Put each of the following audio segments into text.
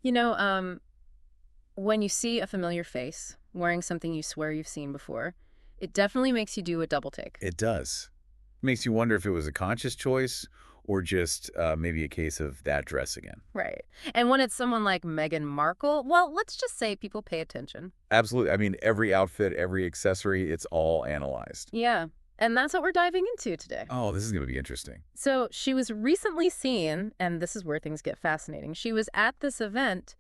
You know, when you see a familiar face wearing something you swear you've seen before, it definitely makes you do a double take. It does. Makes you wonder if it was a conscious choice or just maybe a case of that dress again. Right. And when it's someone like Meghan Markle, well, let's just say people pay attention. Absolutely. I mean, every outfit, every accessory, it's all analyzed. Yeah. And that's what we're diving into today. Oh, this is going to be interesting. So she was recently seen, and this is where things get fascinating. She was at this event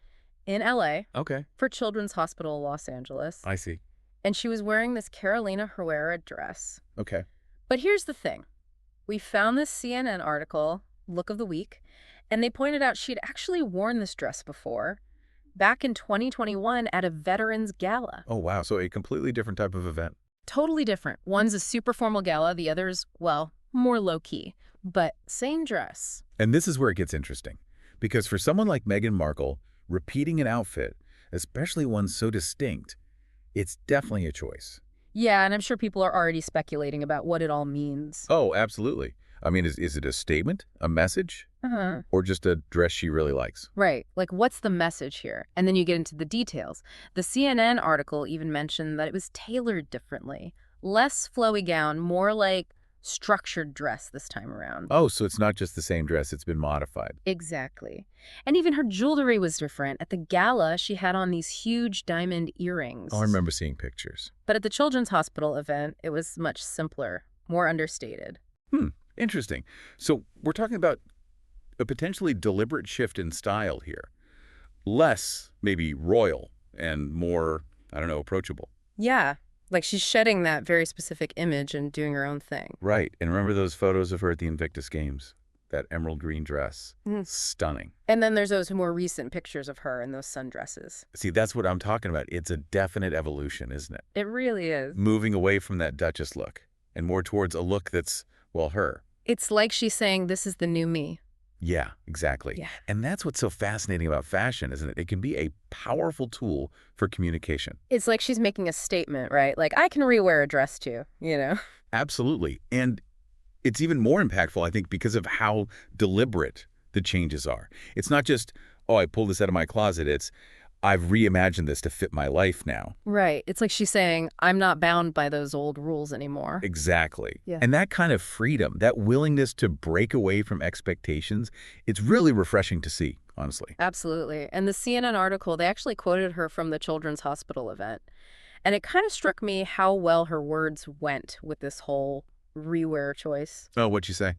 in LA Okay. for Children's Hospital Los Angeles, I see. and she was wearing this Carolina Herrera dress. Okay. But here's the thing. We found this CNN article, Look of the Week, and they pointed out she'd actually worn this dress before, back in 2021 at a veterans gala. Oh, wow. So a completely different type of event. Totally different. One's a super formal gala, the other's, well, more low-key, but same dress. And this is where it gets interesting. Because for someone like Meghan Markle, repeating an outfit, especially one so distinct, it's definitely a choice. Yeah, and I'm sure people are already speculating about what it all means. Oh, absolutely. I mean, is it a statement, a message, Uh-huh. or just a dress she really likes? Right. Like, what's the message here? And then you get into the details. The CNN article even mentioned that it was tailored differently. Less flowy gown, more like structured dress this time around. Oh, so it's not just the same dress, it's been modified. Exactly. And even her jewelry was different. At the gala, she had on these huge diamond earrings. Oh, I remember seeing pictures. But at the Children's Hospital event, it was much simpler, more understated. Interesting. So we're talking about a potentially deliberate shift in style here. Less, maybe royal, and more, I don't know, approachable. Yeah, like she's shedding that very specific image and doing her own thing. Right. And remember those photos of her at the Invictus Games? That emerald green dress. Mhm. Stunning. And then there's those more recent pictures of her in those sundresses. See, that's what I'm talking about. It's a definite evolution, isn't it? It really is. Moving away from that Duchess look and more towards a look that's, well, her. It's like she's saying, this is the new me. Yeah, exactly. Yeah. And that's what's so fascinating about fashion, isn't it? It can be a powerful tool for communication. It's like she's making a statement, right? Like, I can rewear a dress too, you know? Absolutely. And it's even more impactful, I think, because of how deliberate the changes are. It's not just, oh, I pulled this out of my closet. It's, I've reimagined this to fit my life now. Right. It's like she's saying, I'm not bound by those old rules anymore. Exactly. Yeah. And that kind of freedom, that willingness to break away from expectations, it's really refreshing to see, honestly. Absolutely. And the CNN article, they actually quoted her from the Children's Hospital event. And it kind of struck me how well her words went with this whole rewear choice. Oh, what'd you say?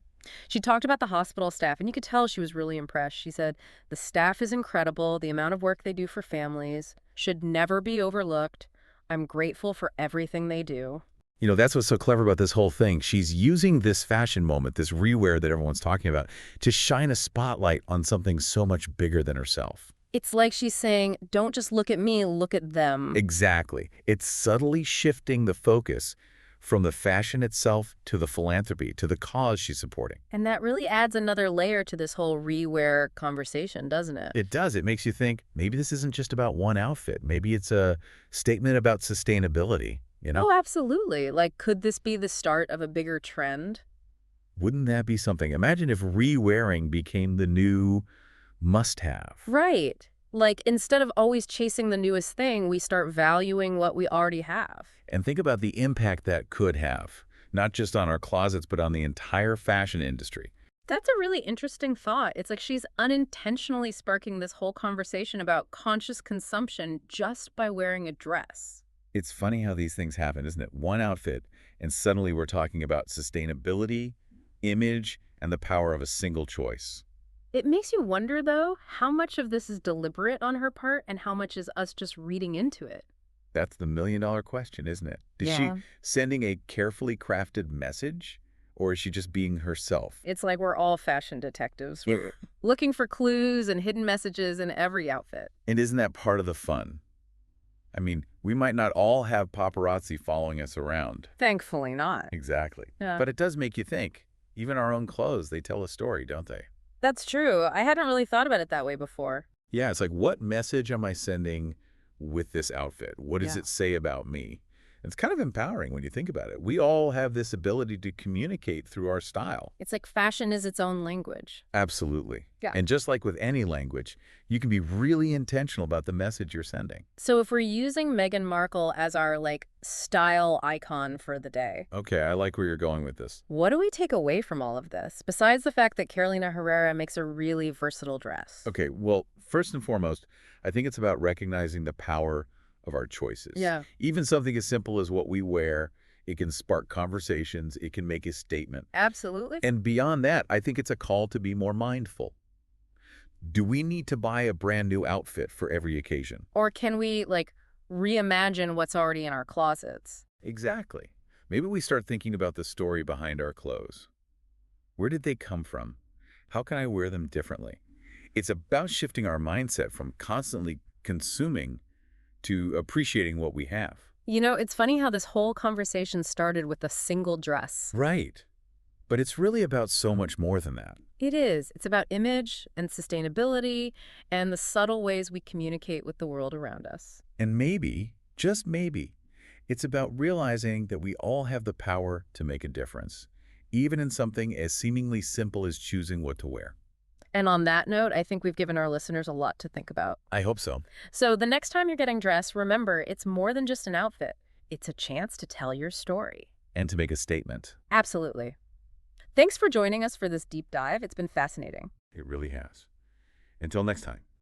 She talked about the hospital staff, and you could tell she was really impressed. She said, the staff is incredible. The amount of work they do for families should never be overlooked. I'm grateful for everything they do. You know, that's what's so clever about this whole thing. She's using this fashion moment, this rewear that everyone's talking about, to shine a spotlight on something so much bigger than herself. It's like she's saying, don't just look at me, look at them. Exactly. It's subtly shifting the focus from the fashion itself to the philanthropy, to the cause she's supporting. And that really adds another layer to this whole rewear conversation, doesn't it? It does. It makes you think, maybe this isn't just about one outfit. Maybe it's a statement about sustainability, you know? Oh, absolutely. Like, could this be the start of a bigger trend? Wouldn't that be something? Imagine if re-wearing became the new must-have. Right. Like, instead of always chasing the newest thing, we start valuing what we already have. And think about the impact that could have, not just on our closets, but on the entire fashion industry. That's a really interesting thought. It's like she's unintentionally sparking this whole conversation about conscious consumption just by wearing a dress. It's funny how these things happen, isn't it? One outfit, and suddenly we're talking about sustainability, image, and the power of a single choice. It makes you wonder, though, how much of this is deliberate on her part and how much is us just reading into it. That's the million-dollar question, isn't it? Is Yeah. she sending a carefully crafted message, or is she just being herself? It's like we're all fashion detectives. We're looking for clues and hidden messages in every outfit. And isn't that part of the fun? I mean, we might not all have paparazzi following us around. Thankfully not. Exactly. Yeah. But it does make you think. Even our own clothes, they tell a story, don't they? That's true. I hadn't really thought about it that way before. Yeah, it's like, what message am I sending with this outfit? What does Yeah. it say about me? It's kind of empowering when you think about it. We all have this ability to communicate through our style. It's like fashion is its own language. Absolutely. Yeah. And just like with any language, you can be really intentional about the message you're sending. So if we're using Meghan Markle as our, style icon for the day, Okay, I like where you're going with this. what do we take away from all of this, besides the fact that Carolina Herrera makes a really versatile dress? Okay, well, first and foremost, I think it's about recognizing the power of our choices. Yeah. Even something as simple as what we wear, it can spark conversations, it can make a statement. Absolutely. And beyond that, I think it's a call to be more mindful. Do we need to buy a brand new outfit for every occasion? Or can we, reimagine what's already in our closets? Exactly. Maybe we start thinking about the story behind our clothes. Where did they come from? How can I wear them differently? It's about shifting our mindset from constantly consuming to appreciating what we have. It's funny how this whole conversation started with a single dress. Right. But it's really about so much more than that. It is. It's about image and sustainability and the subtle ways we communicate with the world around us. And maybe, just maybe, it's about realizing that we all have the power to make a difference, even in something as seemingly simple as choosing what to wear. And on that note, I think we've given our listeners a lot to think about. I hope so. So the next time you're getting dressed, remember, it's more than just an outfit. It's a chance to tell your story. And to make a statement. Absolutely. Thanks for joining us for this deep dive. It's been fascinating. It really has. Until next time.